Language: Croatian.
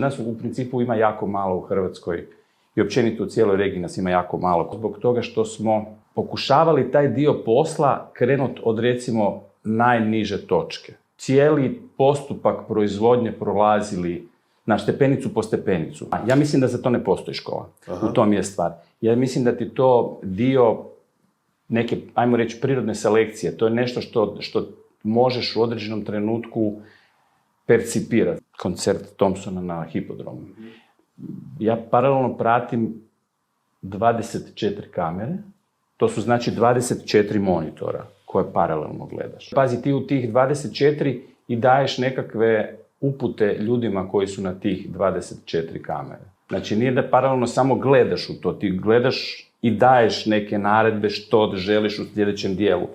Nas u principu ima jako malo u Hrvatskoj i općenito u cijeloj regiji nas ima jako malo. Zbog toga što smo pokušavali taj dio posla krenuti od recimo najniže točke. Cijeli postupak proizvodnje prolazili na stepenicu po stepenicu. Ja mislim da za to ne postoji škola. Aha. U tom je stvar. Ja mislim da ti to dio neke, ajmo reći, prirodne selekcije. To je nešto što možeš u određenom trenutku percipirati. Koncert Thompsona na Hipodromu. Ja paralelno pratim 24 kamere. To su znači 24 monitora koje paralelno gledaš. Pazi, ti u tih 24 i daješ nekakve upute ljudima koji su na tih 24 kamere. Znači nije da paralelno samo gledaš u to, ti gledaš i daješ neke naredbe što želiš u sljedećem dijelu.